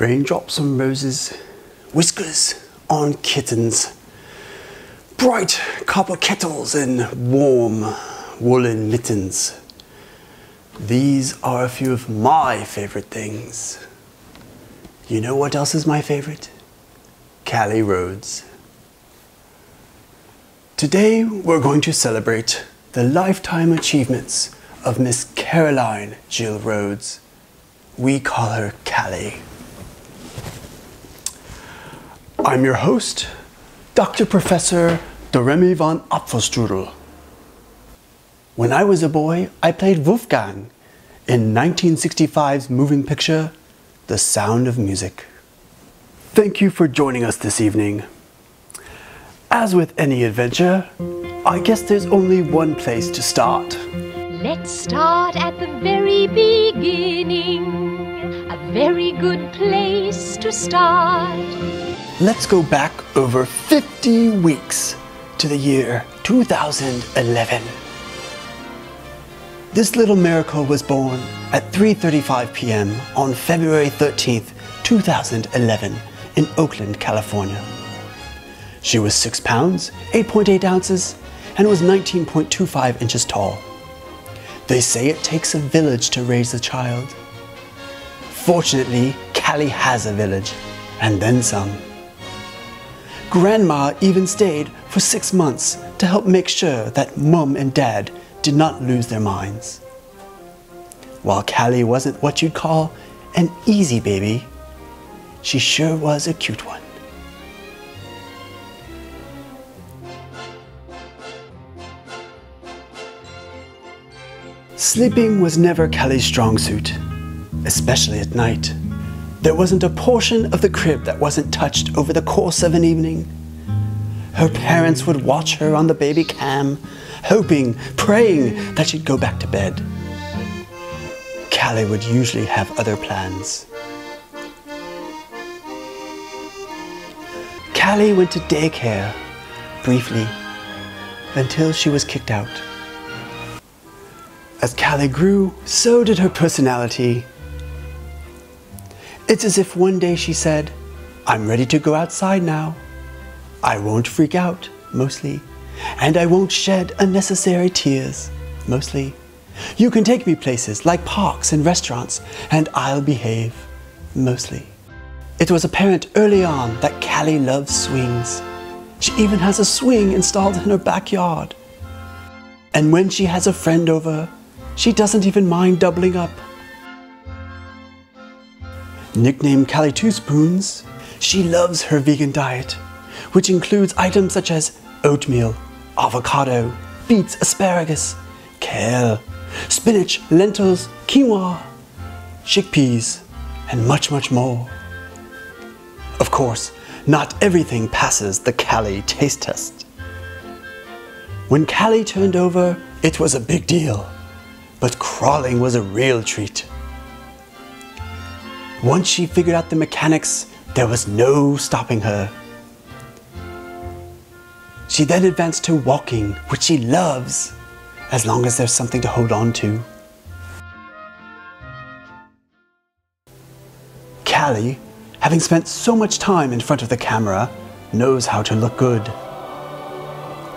Raindrops on roses, whiskers on kittens, bright copper kettles and warm woolen mittens. These are a few of my favorite things. You know what else is my favorite? Callie Rhodes. Today we're going to celebrate the lifetime achievements of Miss Caroline Jill Rhodes. We call her Callie. I'm your host, Dr. Professor Doremi von Apfelstrudel. When I was a boy, I played Wolfgang in 1965's moving picture, The Sound of Music. Thank you for joining us this evening. As with any adventure, I guess there's only one place to start. Let's start at the very beginning. A very good place to start. Let's go back over 50 weeks to the year 2011. This little miracle was born at 3:35 p.m. on February 13th, 2011 in Oakland, California. She was 6 pounds, 8.8 ounces, and was 19.25 inches tall. They say it takes a village to raise a child. Fortunately, Callie has a village, and then some. Grandma even stayed for 6 months to help make sure that Mum and Dad did not lose their minds. While Callie wasn't what you'd call an easy baby, she sure was a cute one. Sleeping was never Callie's strong suit, especially at night. There wasn't a portion of the crib that wasn't touched over the course of an evening. Her parents would watch her on the baby cam, hoping, praying that she'd go back to bed. Callie would usually have other plans. Callie went to daycare, briefly, until she was kicked out. As Callie grew, so did her personality. It's as if one day she said, "I'm ready to go outside now. I won't freak out, mostly, and I won't shed unnecessary tears, mostly. You can take me places like parks and restaurants, and I'll behave, mostly." It was apparent early on that Callie loves swings. She even has a swing installed in her backyard. And when she has a friend over, she doesn't even mind doubling up. Nicknamed Callie Two Spoons, she loves her vegan diet, which includes items such as oatmeal, avocado, beets, asparagus, kale, spinach, lentils, quinoa, chickpeas, and much, much more. Of course, not everything passes the Callie taste test. When Callie turned over, it was a big deal, but crawling was a real treat. Once she figured out the mechanics, there was no stopping her. She then advanced to walking, which she loves, as long as there's something to hold on to. Callie, having spent so much time in front of the camera, knows how to look good.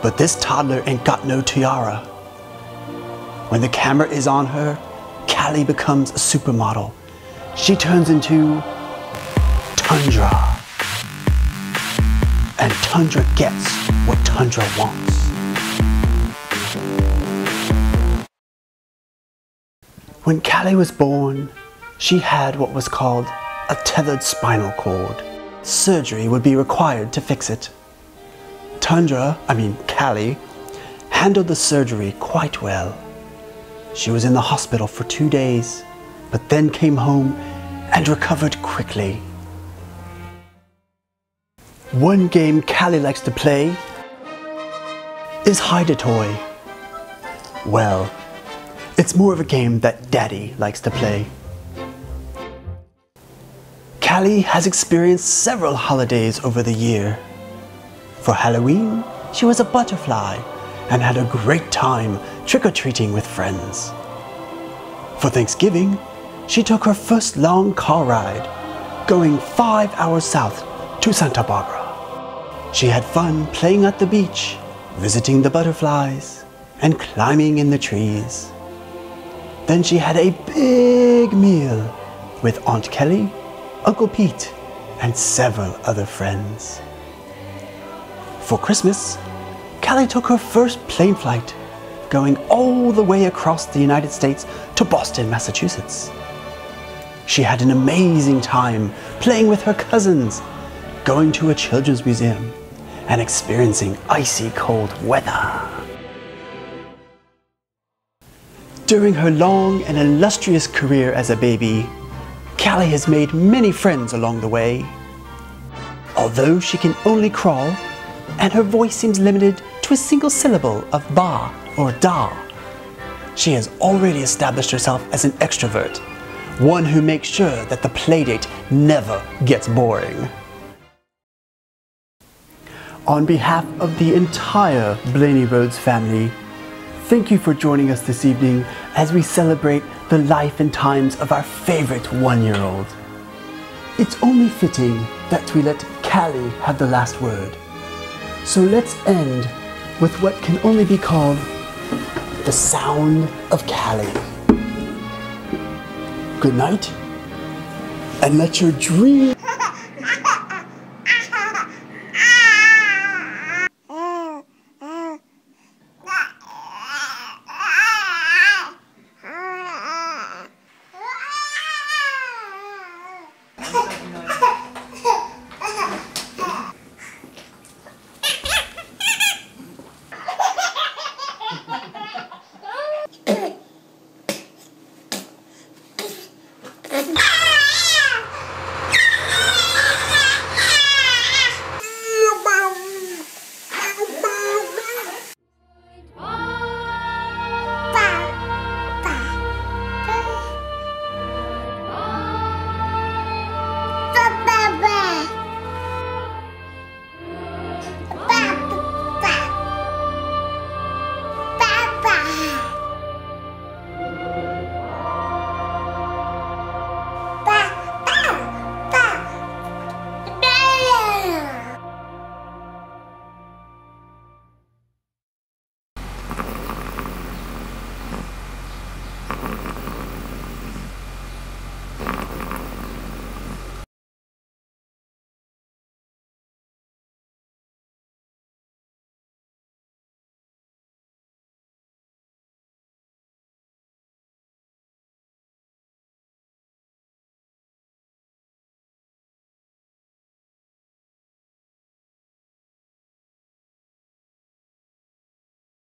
But this toddler ain't got no tiara. When the camera is on her, Callie becomes a supermodel. She turns into Tundra. And Tundra gets what Tundra wants. When Callie was born, she had what was called a tethered spinal cord. Surgery would be required to fix it. Callie, handled the surgery quite well. She was in the hospital for 2 days, but then came home and recovered quickly. One game Callie likes to play is Hide-a-Toy. Well, it's more of a game that Daddy likes to play. Callie has experienced several holidays over the year. For Halloween, she was a butterfly and had a great time trick-or-treating with friends. For Thanksgiving, she took her first long car ride going 5 hours south to Santa Barbara. She had fun playing at the beach, visiting the butterflies, and climbing in the trees. Then she had a big meal with Aunt Kelly, Uncle Pete, and several other friends. For Christmas, Callie took her first plane flight, going all the way across the United States to Boston, Massachusetts. She had an amazing time playing with her cousins, going to a children's museum, and experiencing icy cold weather. During her long and illustrious career as a baby, Callie has made many friends along the way. Although she can only crawl, and her voice seems limited to a single syllable of ba or da, she has already established herself as an extrovert, one who makes sure that the playdate never gets boring. On behalf of the entire Blaney Rhodes family, thank you for joining us this evening as we celebrate the life and times of our favorite one-year-old. It's only fitting that we let Callie have the last word. So let's end with what can only be called the Sound of Callie. Good night, and let your dreams